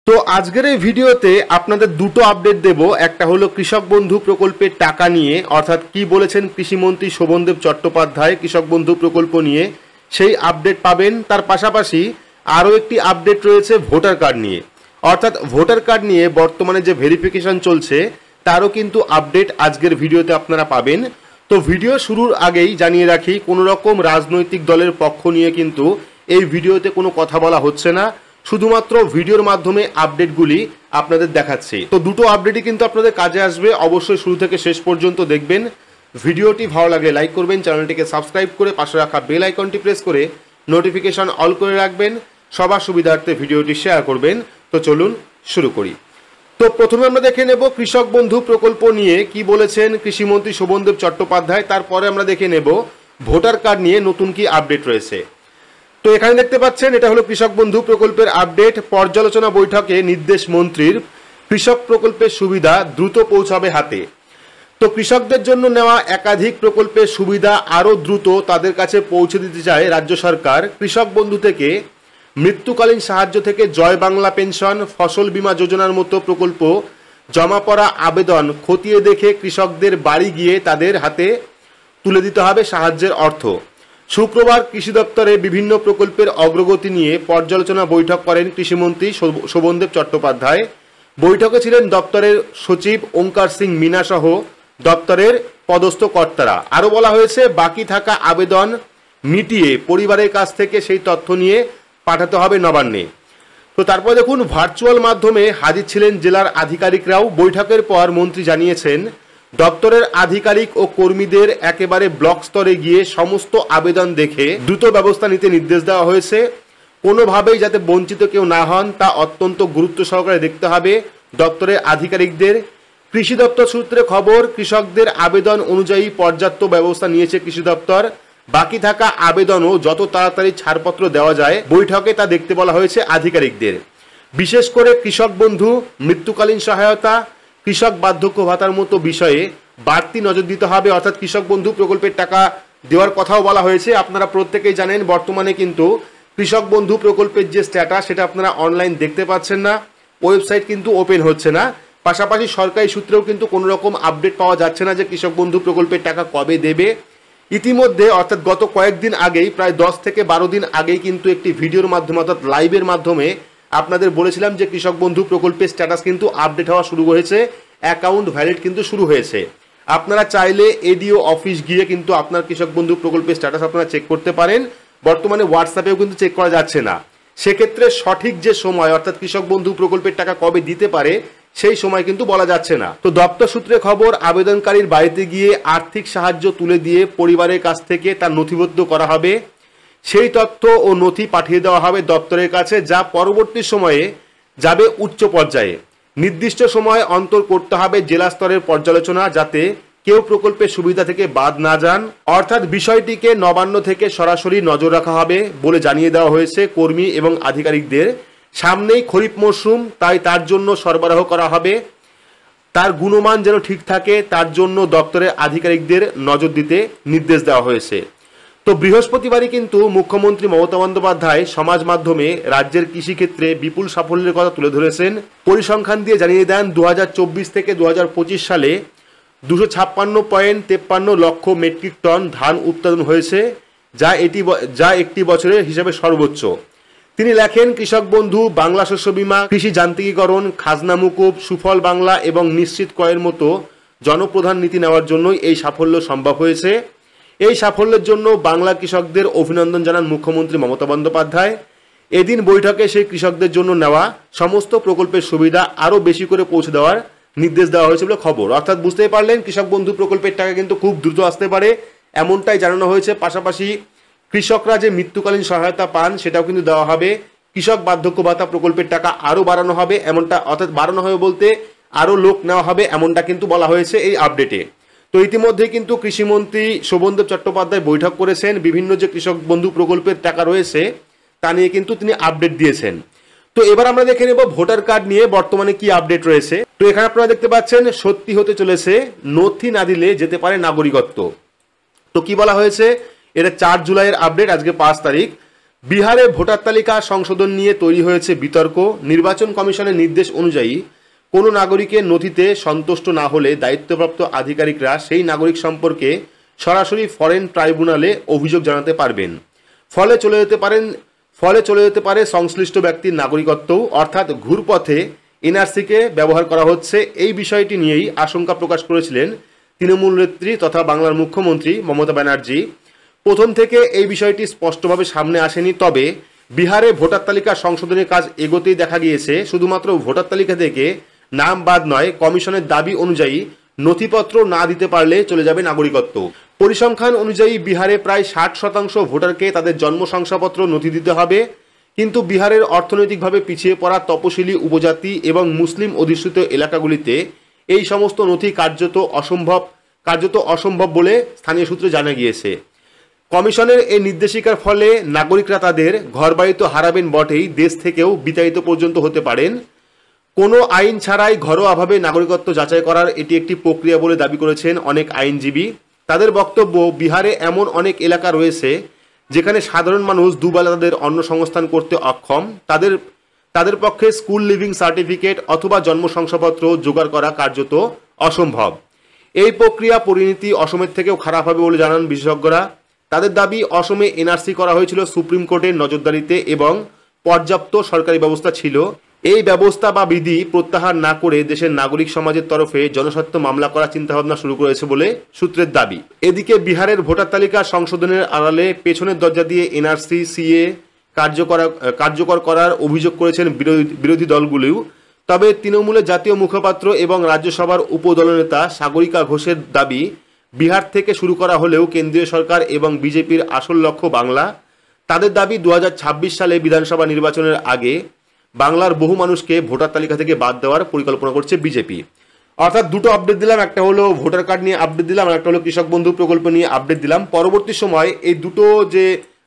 তো আজকের এই ভিডিওতে আপনাদের দুটো আপডেট দেব। একটা হলো কৃষক বন্ধু প্রকল্পের টাকা নিয়ে, অর্থাৎ কি বলেছেন কৃষিমন্ত্রী শোভনদেব চট্টোপাধ্যায় কৃষক বন্ধু প্রকল্প নিয়ে, সেই আপডেট পাবেন। তার পাশাপাশি আরও একটি আপডেট রয়েছে ভোটার কার্ড নিয়ে, অর্থাৎ ভোটার কার্ড নিয়ে বর্তমানে যে ভেরিফিকেশন চলছে তারও কিন্তু আপডেট আজকের ভিডিওতে আপনারা পাবেন। তো ভিডিও শুরুর আগেই জানিয়ে রাখি, কোনো রকম রাজনৈতিক দলের পক্ষ নিয়ে কিন্তু এই ভিডিওতে কোনো কথা বলা হচ্ছে না, শুধুমাত্র ভিডিওর মাধ্যমে আপডেটগুলি আপনাদের দেখাচ্ছি। তো দুটো আপডেটই কিন্তু আপনাদের কাজে আসবে, অবশ্যই শুরু থেকে শেষ পর্যন্ত দেখবেন। ভিডিওটি ভালো লাগলে লাইক করবেন, চ্যানেলটিকে সাবস্ক্রাইব করে পাশে রাখা বেল আইকনটি প্রেস করে নোটিফিকেশন অল করে রাখবেন, সবার সুবিধার্থে ভিডিওটি শেয়ার করবেন। তো চলুন শুরু করি। তো প্রথমে আমরা দেখে নেব কৃষক বন্ধু প্রকল্প নিয়ে কি বলেছেন কৃষিমন্ত্রী শোভনদেব চট্টোপাধ্যায়, তারপরে আমরা দেখে নেব ভোটার কার্ড নিয়ে নতুন কি আপডেট রয়েছে। তো এখানে দেখতে পাচ্ছেন এটা হলো কৃষক বন্ধু প্রকল্পের আপডেট। পর্যালোচনা বৈঠকে নির্দেশ মন্ত্রীর, কৃষক প্রকল্পের সুবিধা দ্রুত পৌঁছাবে হাতে। তো কৃষকদের জন্য নেওয়া একাধিক প্রকল্পের সুবিধা আরও দ্রুত তাদের কাছে পৌঁছে দিতে চায় রাজ্য সরকার। কৃষক বন্ধু থেকে মৃত্যুকালীন সাহায্য থেকে জয় বাংলা পেনশন, ফসল বীমা যোজনার মতো প্রকল্প জমা পড়া আবেদন খতিয়ে দেখে কৃষকদের বাড়ি গিয়ে তাদের হাতে তুলে দিতে হবে সাহায্যের অর্থ। শুক্রবার কৃষি দপ্তরে বিভিন্ন প্রকল্পের অগ্রগতি নিয়ে পর্যালোচনা বৈঠক করেন কৃষিমন্ত্রী শোভনদেব চট্টোপাধ্যায়। বৈঠকে ছিলেন দপ্তরের সচিব ওঙ্কার সিং মিনা সহ দপ্তরের পদস্থ কর্তারা। আরও বলা হয়েছে, বাকি থাকা আবেদন মিটিয়ে পরিবারের কাছ থেকে সেই তথ্য নিয়ে পাঠাতে হবে নবান্নে। তো তারপর দেখুন, ভার্চুয়াল মাধ্যমে হাজির ছিলেন জেলার আধিকারিকরাও। বৈঠকের পর মন্ত্রী জানিয়েছেন, দপ্তরের আধিকারিক ও কর্মীদের একেবারে ব্লক স্তরে গিয়ে সমস্ত আবেদন দেখে দ্রুত ব্যবস্থা নিতে নির্দেশ দেওয়া হয়েছে। কোনোভাবেই যাতে বঞ্চিত কেউ না হন তা অত্যন্ত গুরুত্ব সহকারে দেখতে হবে দপ্তরের আধিকারিকদের। কৃষি দপ্তর সূত্রে খবর, কৃষকদের আবেদন অনুযায়ী পর্যাপ্ত ব্যবস্থা নিয়েছে কৃষি দপ্তর। বাকি থাকা আবেদনও যত তাড়াতাড়ি ছাড়পত্র দেওয়া যায় বৈঠকে তা দেখতে বলা হয়েছে আধিকারিকদের। বিশেষ করে কৃষক বন্ধু, মৃত্যুকালীন সহায়তা, কৃষক বার্ধক্য ভাতার মতো বিষয়ে বাড়তি নজর দিতে হবে। অর্থাৎ কৃষক বন্ধু প্রকল্পের টাকা দেওয়ার কথাও বলা হয়েছে। আপনারা প্রত্যেকেই জানেন বর্তমানে কিন্তু কৃষক বন্ধু প্রকল্পের যে স্ট্যাটাস সেটা আপনারা অনলাইন দেখতে পাচ্ছেন না, ওয়েবসাইট কিন্তু ওপেন হচ্ছে না। পাশাপাশি সরকারি সূত্রেও কিন্তু কোনো রকম আপডেট পাওয়া যাচ্ছে না যে কৃষক বন্ধু প্রকল্পের টাকা কবে দেবে। ইতিমধ্যে অর্থাৎ গত কয়েকদিন আগেই, প্রায় 10 থেকে 12 দিন আগেই কিন্তু একটি ভিডিওর মাধ্যমে অর্থাৎ লাইভের মাধ্যমে আপনাদের বলেছিলাম যে কৃষক বন্ধু প্রকল্পের স্ট্যাটাস কিন্তু আপডেট হওয়া শুরু হয়েছে, অ্যাকাউন্ট ভ্যালিড কিন্তু শুরু হয়েছে। আপনারা চাইলে এডিও অফিস গিয়ে কিন্তু আপনার কৃষক বন্ধু প্রকল্পের স্ট্যাটাস আপনারা চেক করতে পারেন। বর্তমানে হোয়াটসঅ্যাপেও কিন্তু চেক করা যাচ্ছে না। সেক্ষেত্রে সঠিক যে সময় অর্থাৎ কৃষক বন্ধু প্রকল্পের টাকা কবে দিতে পারে সেই সময় কিন্তু বলা যাচ্ছে না। তো দপ্তর সূত্রে খবর, আবেদনকারীর বাড়িতে গিয়ে আর্থিক সাহায্য তুলে দিয়ে পরিবারের কাছ থেকে তার নথিবদ্ধ করা হবে। সেই তথ্য ও নথি পাঠিয়ে দেওয়া হবে দপ্তরের কাছে, যা পরবর্তী সময়ে যাবে উচ্চ পর্যায়ে। নির্দিষ্ট সময় অন্তর করতে হবে জেলা স্তরের পর্যালোচনা, যাতে কেউ প্রকল্পের সুবিধা থেকে বাদ না যান। অর্থাৎ বিষয়টিকে নবান্ন থেকে সরাসরি নজর রাখা হবে বলে জানিয়ে দেওয়া হয়েছে কর্মী এবং আধিকারিকদের। সামনেই খরিফ মরশুম, তাই তার জন্য সরবরাহ করা হবে। তার গুণমান যেন ঠিক থাকে তার জন্য দপ্তরের আধিকারিকদের নজর দিতে নির্দেশ দেওয়া হয়েছে। তো বৃহস্পতিবারই কিন্তু মুখ্যমন্ত্রী মমতা বন্দ্যোপাধ্যায় সমাজ মাধ্যমে রাজ্যের কৃষিক্ষেত্রে বিপুল সাফল্যের কথা তুলে ধরেছেন। পরিসংখ্যান দিয়ে জানিয়ে দেন, 2024 থেকে 2025 সালে 256.53 লক্ষ মেট্রিক টন ধান উৎপাদন হয়েছে, যা একটি বছরের হিসাবে সর্বোচ্চ। তিনি লেখেন, কৃষক বন্ধু, বাংলা শস্য বীমা, কৃষি যান্ত্রিকীকরণ, খাজনা মুকুব, সুফল বাংলা এবং নিশ্চিত ক্রয়ের মতো জনপ্রধান নীতি নেওয়ার জন্যই এই সাফল্য সম্ভব হয়েছে। এই সাফল্যের জন্য বাংলা কৃষকদের অভিনন্দন জানান মুখ্যমন্ত্রী মমতা বন্দ্যোপাধ্যায়। এদিন বৈঠকে সেই কৃষকদের জন্য নেওয়া সমস্ত প্রকল্পের সুবিধা আরও বেশি করে পৌঁছে দেওয়ার নির্দেশ দেওয়া হয়েছে বলে খবর। অর্থাৎ বুঝতেই পারলেন, কৃষক বন্ধু প্রকল্পের টাকা কিন্তু খুব দ্রুত আসতে পারে, এমনটাই জানানো হয়েছে। পাশাপাশি কৃষকরা যে মৃত্যুকালীন সহায়তা পান সেটাও কিন্তু দেওয়া হবে। কৃষক বার্ধক্য ভাতা প্রকল্পের টাকা আরও বাড়ানো হবে, এমনটা, অর্থাৎ বাড়ানো হবে বলতে আরও লোক নেওয়া হবে, এমনটা কিন্তু বলা হয়েছে এই আপডেটে। তো ইতিমধ্যে কিন্তু কৃষিমন্ত্রী শোভনদেব চট্টোপাধ্যায় বৈঠক করেছেন, বিভিন্ন যে কৃষক বন্ধু প্রকল্পের টাকা রয়েছে তা নিয়ে কিন্তু তিনি আপডেট দিয়েছেন। তো এবার আমরা দেখে নেব ভোটার কার্ড নিয়ে বর্তমানে কি আপডেট রয়েছে। তো এখানে আপনারা দেখতে পাচ্ছেন, সত্যি হতে চলেছে, নথি না দিলে যেতে পারে নাগরিকত্ব। তো কি বলা হয়েছে, এটা 4 জুলাইয়ের আপডেট, আজকে 5 তারিখ। বিহারে ভোটার তালিকা সংশোধন নিয়ে তৈরি হয়েছে বিতর্ক। নির্বাচন কমিশনের নির্দেশ অনুযায়ী কোনো নাগরিকের নথিতে সন্তুষ্ট না হলে দায়িত্বপ্রাপ্ত আধিকারিকরা সেই নাগরিক সম্পর্কে সরাসরি ফরেন ট্রাইব্যুনালে অভিযোগ জানাতে পারবেন। ফলে চলে যেতে পারে সংশ্লিষ্ট ব্যক্তির নাগরিকত্বও, অর্থাৎ ঘুরপথে এনআরসিকে ব্যবহার করা হচ্ছে। এই বিষয়টি নিয়েই আশঙ্কা প্রকাশ করেছিলেন তৃণমূল নেত্রী তথা বাংলার মুখ্যমন্ত্রী মমতা ব্যানার্জি। প্রথম থেকে এই বিষয়টি স্পষ্টভাবে সামনে আসেনি, তবে বিহারে ভোটার তালিকা সংশোধনের কাজ এগোতেই দেখা গিয়েছে। শুধুমাত্র ভোটার তালিকা থেকে নাম বাদ নয়, কমিশনের দাবি অনুযায়ী নথিপত্র না দিতে পারলে চলে যাবে নাগরিকত্ব। পরিসংখ্যান অনুযায়ী বিহারে প্রায় 60% ভোটারকে তাদের জন্ম শংসাপত্র নথি দিতে হবে। কিন্তু বিহারের অর্থনৈতিকভাবে পিছিয়ে পড়া তপশিলি উপজাতি এবং মুসলিম অধ্যুষিত এলাকাগুলিতে এই সমস্ত নথি কার্যত অসম্ভব বলে স্থানীয় সূত্রে জানা গিয়েছে। কমিশনের এই নির্দেশিকার ফলে নাগরিকরা তাদের ঘরবাড়ি তো হারাবেন বটেই, দেশ থেকেও বিতাড়িত পর্যন্ত হতে পারেন। কোনো আইন ছাড়াই ঘরোয়াভাবে নাগরিকত্ব যাচাই করার এটি একটি প্রক্রিয়া বলে দাবি করেছেন অনেক আইনজীবী। তাদের বক্তব্য, বিহারে এমন অনেক এলাকা রয়েছে যেখানে সাধারণ মানুষ দুবেলা তাদের অন্ন সংস্থান করতে অক্ষম। তাদের পক্ষে স্কুল লিভিং সার্টিফিকেট অথবা জন্ম শংসাপত্র জোগাড় করা কার্যত অসম্ভব। এই প্রক্রিয়া পরিণতি অসমের থেকেও খারাপ হবে বলে জানান বিশেষজ্ঞরা। তাদের দাবি, অসমে এনআরসি করা হয়েছিল সুপ্রিম কোর্টের নজরদারিতে এবং পর্যাপ্ত সরকারি ব্যবস্থা ছিল। এই ব্যবস্থা বা বিধি প্রত্যাহার না করে দেশের নাগরিক সমাজের তরফে জনস্বার্থ মামলা করার চিন্তাভাবনা শুরু করেছে বলে সূত্রের দাবি। এদিকে বিহারের ভোটার তালিকা সংশোধনের আড়ালে পেছনের দরজা দিয়ে এনআরসি সিএ কার্যকর করার অভিযোগ করেছেন বিরোধী দলগুলিও। তবে তৃণমূলের জাতীয় মুখপাত্র এবং রাজ্যসভার উপদলনেতা সাগরিকা ঘোষের দাবি, বিহার থেকে শুরু করা হলেও কেন্দ্রীয় সরকার এবং বিজেপির আসল লক্ষ্য বাংলা। তাদের দাবি, 2026 সালে বিধানসভা নির্বাচনের আগে বাংলার বহু মানুষকে ভোটার তালিকা থেকে বাদ দেওয়ার পরিকল্পনা করছে বিজেপি। অর্থাৎ দুটো আপডেট দিলাম, একটা হলো ভোটার কার্ড নিয়ে আপডেট দিলাম, আর একটা হলো কৃষক বন্ধু প্রকল্প নিয়ে আপডেট দিলাম। পরবর্তী সময় এই দুটো যে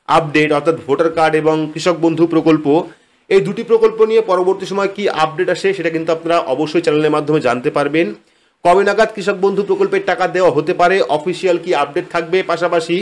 আপডেট অর্থাৎ ভোটার কার্ড এবং কৃষক বন্ধু প্রকল্প, এই দুটি প্রকল্প নিয়ে পরবর্তী সময় কি আপডেট আসে সেটা কিন্তু আপনারা অবশ্যই চ্যানেলের মাধ্যমে জানতে পারবেন। কবে নাগাদ কৃষক বন্ধু প্রকল্পের টাকা দেওয়া হতে পারে, অফিসিয়াল কি আপডেট থাকবে, পাশাপাশি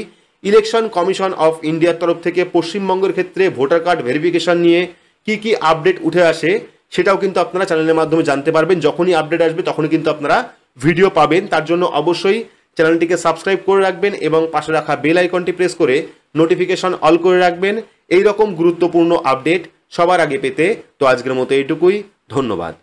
ইলেকশন কমিশন অফ ইন্ডিয়ার তরফ থেকে পশ্চিমবঙ্গের ক্ষেত্রে ভোটার কার্ড ভেরিফিকেশন নিয়ে কি আপডেট উঠে আসে সেটাও কিন্তু আপনারা চ্যানেলের মাধ্যমে জানতে পারবেন। যখনই আপডেট আসবে তখনই কিন্তু আপনারা ভিডিও পাবেন। তার জন্য অবশ্যই চ্যানেলটিকে সাবস্ক্রাইব করে রাখবেন এবং পাশে রাখা বেল আইকনটি প্রেস করে নোটিফিকেশন অল করে রাখবেন এই রকম গুরুত্বপূর্ণ আপডেট সবার আগে পেতে। তো আজকের মতো এইটুকুই, ধন্যবাদ।